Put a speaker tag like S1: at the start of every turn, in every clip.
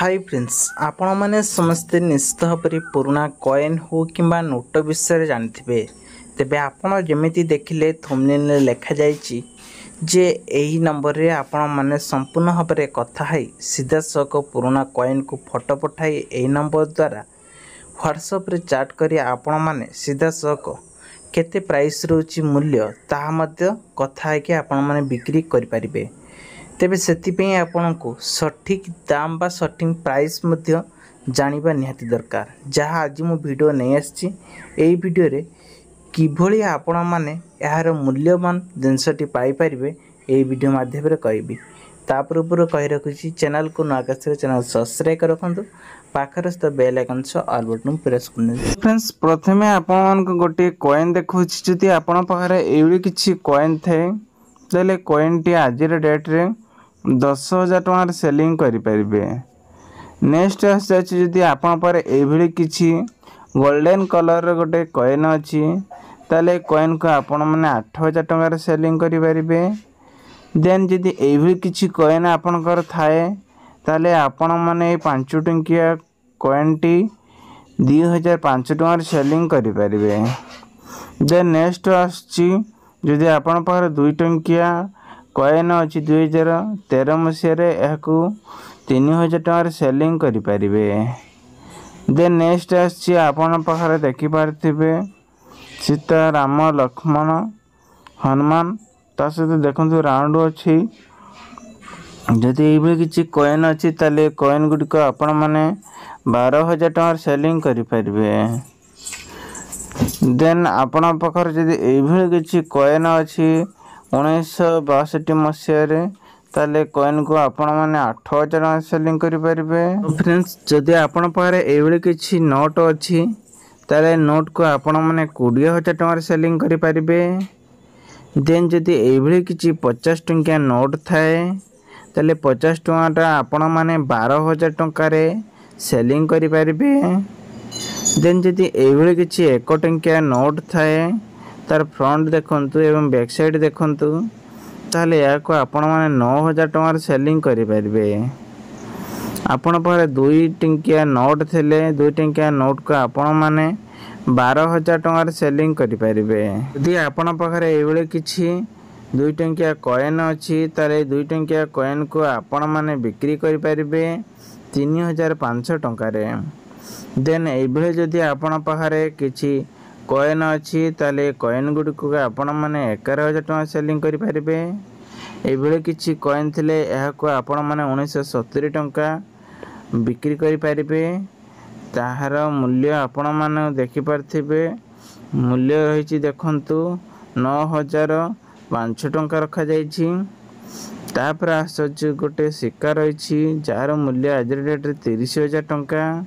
S1: Hi friends आपण माने समस्ते निश्चित भाव पुराना कॉइन हो किंबा नोट विषय जानते तेबे आपण जमिति देखिले थंबनेल लिखा जायछि जे एही नंबर रे आपण माने संपूर्ण भाव में कथा है सीधा सक पुराना कॉइन को फोटो पठाई एही नंबर द्वारा व्हाट्सएप रे चैट करी आपण माने सीधा सक केते प्राइस रोची मूल्य ताहा मध्य कथा है कि आपण माने बिक्री करि परिबे। तेबे सेतिपई आपनको सठिक दाम बा सठिक प्राइस मध्य जानिबा निहाती दरकार जहाँ आज मु वीडियो नहीं आछि। एई वीडियो रे किभली आपण माने यार मूल्यवान जिनसटी पाई परिबे एई वीडियो माध्यम रे कहबी। तापर कहि रखुछि चैनल को नआकाश चैनल सब्सक्राइब कर रखंतु पाखर स्थ बेल आइकन से ऑल बटन प्रेस करने। फ्रेंड्स प्रथमे आपण को गोटे कॉइन देखुछि जदि आपण पाखरे एवली किछि कॉइन थाए तले कॉइन टी आज रे डेट रे 10,000 टंकार सेलिंग करि परिबे। नेक्स्ट आछि जदि आपण पर एभली किछि गोल्डन कलर रे गोटे कॉइन अछि तले कॉइन को आपण माने 8,000 टंकार सेलिंग करि परिबे। देन जदि एभली किछि कॉइन आपण कर थाए तले आपण माने 5 टंकिया कॉइन टी 2,500 टंकार सेलिंग करि परिबे। देन नेक्स्ट आछि जदि आपण पर 2 टंकिया कॉइन अच्छी 2013 मसीह यह 3,000 टंकार सेलिंग करि परिबे। देन नेक्स्ट आछि आपण पाखरे देखि पारथिबे सीता राम लक्ष्मण हनुमान ता सहित देखंतु राउंड अछि। जदि एबे किछि कॉइन अछि तले कॉइन गुडी को आपण माने 12,000 टंकार सेलिंग करि परिबे। देन आपण पाखरे जदि एबे किछि कॉइन अछि 1962 मसीह ताले कॉइन को आपण माने 8,000 टंका सेलिंग करि परिबे। फ्रेंड्स जदि आपण पारे एवले किछि नोट अछि ताले नोट को आपण माने 20,000 टंका सेलिंग करि परिबे। देन जदि एवले किछि 50 टंकिया नोट थाए ताले 50 टंकाटा आपण माने 12,000 टंका रे सेलिंग करि परिबे। देन जदि एवले किछि 1 टंकिया नोट थाए तार फ्रंट देखंतु एवं बैक साइड देखंतु ताले या को आपण माने 9,000 टंका सेलिंग करि परिबे। आपण पारे 2 टंकिया नोट थिले 2 टंकिया नोट को आपण माने 12,000 टंका सेलिंग करि परिबे। यदि आपण पाखरे एवले किछि 2 टंकिया कॉइन अछि ताले 2 टंकिया कॉइन को आपण माने बिक्री करि परिबे 3,500 टंका रे। देन एबले जदि आपण पाखरे किछि कॉइन अच्छी ताले कॉइन गुडी को आपण माने 11,000 टंका सेलिंग करि परिबे। एबले किछि कॉइन थिले एहा को आपण माने 1970 टंका बिक्री करि परिबे। ताहार मूल्य आपण माने देखि परथिबे मूल्य रहिछि देखंतु 9,500 टंका रखा जाइछि। तापर आसछि गोटे सिक्का रहिछि जार मूल्य आज डेट रे 30,000 टंका।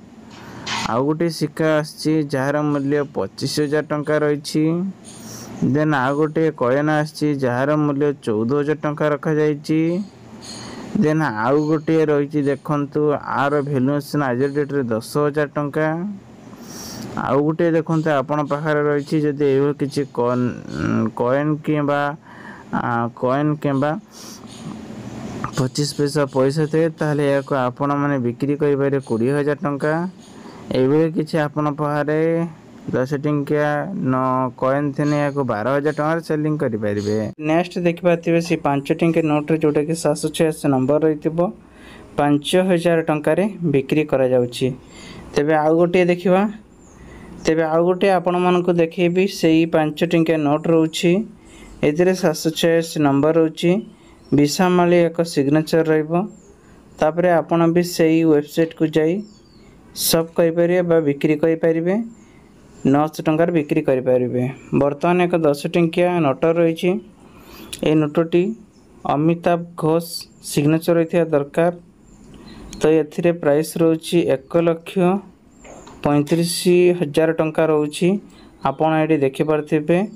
S1: आउ गोटे सिक्का आछि जार मूल्य 25,000 टंका रहिछि। देन आउ गोटे कॉइन आछि जार मूल्य 14,000 टंका रखा जाइछि। देन आउ गोटे रहिछि देखंतु आर वैल्यूएशन आज डेट रे 10,000 टंका। आउ गोटे देखंतु आपण पाखरे रहिछि जदि एहो किछि कॉइन किंबा 25 पैसा थे ताले याको आपण माने बिक्री करि पारे 20,000 टंका। एबे किछि आपण पाहारे 10 टंकिया कॉइन थेने याको 12,000 टंका सेलिंग करि परिबे। नेक्स्ट देखि पाथिबे से 5 टंकिया नोट रे जोटा कि 786 नंबर रहितबो 5,000 टंका रे बिक्री करा जाउछि। तेबे आउ गोटे देखिबा तेबे आउ गोटे आपण मानको देखैबी सेही 5 टंकिया नोट रहउछि एथिरे 786 नंबर रहउछि विशामाली एक सिग्नेचर रहइबो। तापरे आपण भी सेही वेबसाइट को जाई सब करि परिबे बा बिक्री करि परिबे 900 टंका बिक्री करि परिबे। वर्तमान एक 10 टंकिया नोट रहिछि ए नोटटी अमिताभ घोष सिग्नेचर रहिथिया दरकार। तो एथिरे प्राइस रहउछि 1,35,000 टंका रहउछि। आपण एडी देखि परथिबे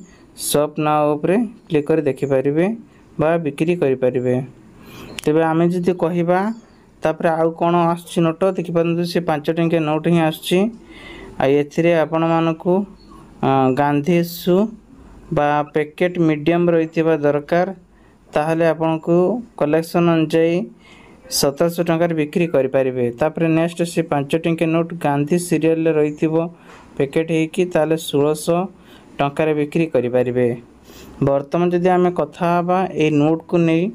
S1: शॉप नाउ ऊपर क्लिक कर देखि परिबे बा बिक्री करि परिबे। तेबे आमे जदि कहिबा तापर आउ कोन आछि नोट देखि परंतु से 5 टंकिया नोट ही आछि। आ एथिरे आपण मानकु गांधी सु बा पैकेट मीडियम रहिथिबा दरकार ताहले आपनको कलेक्शन अनुसार सतरश टंकार बिक्री करें। तापर नेक्स्ट से 5 टंकिया नोट गांधी सीरियल रही पैकेट होगी 1600 टंकार बिक्री करें। बर्तमान जदि आम कथा ये नोट को नहीं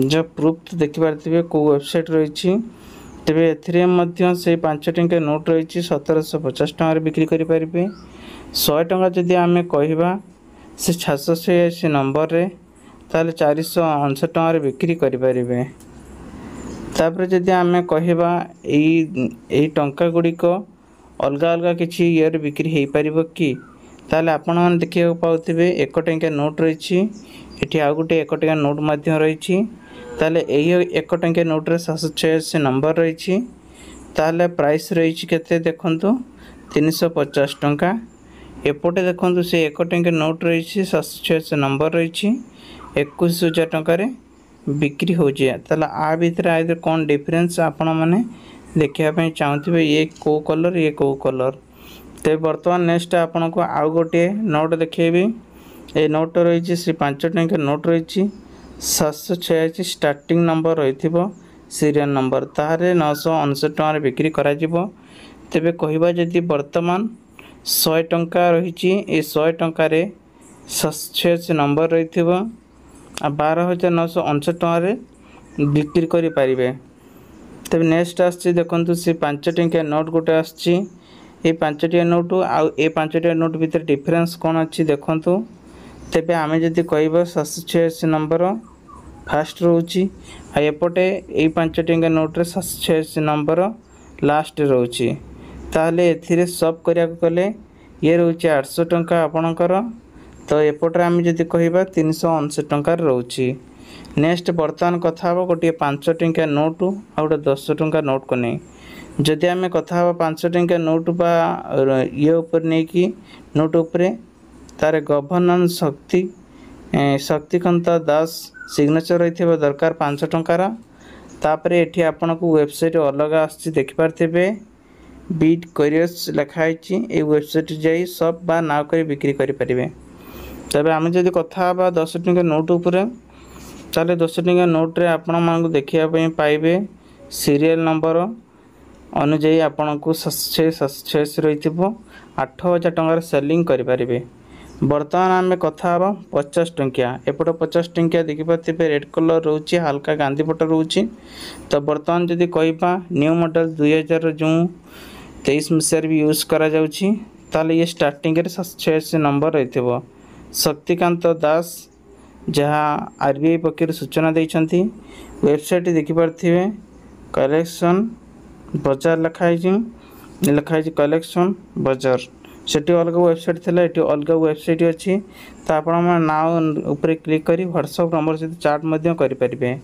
S1: जो प्रूफ तो देखिपारे कौ वेबसाइट रही तेरे से 5 टंकिया नोट रही 1750 टंकार बिक्री करें। 100 टंका जदि आम कह से 786 नंबर रे ताले 459 टंकार बिक्री करें। तापर जदि आम कहवा यही टंका गुड़िक अलग अलग किसी ईयर बिक्री हो पार कि ताले आपण मैंने देखा पाथे 1 टंकिया नोट रही ये आउ गोटे 1 टंकिया नोट रही ताले यही 1 टंकिया नोट रे 786 नंबर रही ताले प्राइस रही केते देखंतु 350 टंका। एपटे देखंतु से 1 टंकिया नोट रही 786 नंबर रही 21,000 टंकार बिक्री हो ताला आ भितर आइदर कौन डिफरेंस आपण मैंने देखापी चाहूे ये कौ कलर ये कौ कलर। तो बर्तमान नेक्स्ट आपन को आउ गोटे नोट देखेबी। ये नोट रही से 5 टंकिया नोट रही 786 स्टार्टिंग नंबर रही सीरियल नंबर तार 959 टंकार बिक्री करा तेबे कहवा जदि बर्तमान 100 टंका रही 100 टंकार 786 नंबर रही 12,959 टंकार बिक्री करें। तब नेक्स्ट आसी देखो से 5 टंकिया नोट गोटे आसी 5 टंकिया नोट आउ 5 टंकिया नोट भितर डिफरेंस कौन अच्छी देखु तेबे आम जदि कह 786 नंबर फास्ट रोचे एपटे ये 5 टंकिया नोट रे 786 नंबर लास्ट रोचे ताहले एथिरे सब करिया गले ये रोचे 800 टंका आपणकर। तो एपटे आम जदि कह 359 टंकार रोचे। नेक्स्ट बर्तमान कथा गोटे 5 टंकिया नोट आ गोटे 10 टंका नोट को नहीं जदि आम कथा 5 टंकिया नोट बा ये उपर नहीं कि नोट उपरे तार गवर्नमेंट शक्तिकांत दास सिग्नेचर रही दरकार 5 टंकार। तापर ये आपन को वेबसाइट अलग आसी देखिपारे बीट करियर्स लिखाई ये वेबसाइट जाई सब बा नाव कर बिक्री करें। तबे आम जदि कथा 10 टंकिया नोट उपरे ताले 10 टंकिया नोट रे आपण मानक देखिया पाइबे सीरियल नंबर अनुजाई आपण को 786 रही 8,000 टंकार सेलिंग करें। बर्तमान आम कथा 50 टंकिया एपटे 50 टंकिया देखिपारे रेड कलर रोचे हल्का गांधी पट रोचे। तो बर्तमान जदि कहवा न्यू मॉडल 2000 जो 23 मसीह भी यूज करा जाउछि ताले ये स्टार्टिंग 786 नंबर रही शक्तिकांत दास जहाँ आरबीआई पक्ष सूचना देइछंती। वेबसाइट देखिपारे कलेक्शन बजार लिखाई कलेक्शन बजार से अलग वेबसाइट थी ये अलग वेबसाइट अच्छी तो आप नाव ऊपर क्लिक कर व्हाट्सएप नंबर सहित चाट करें।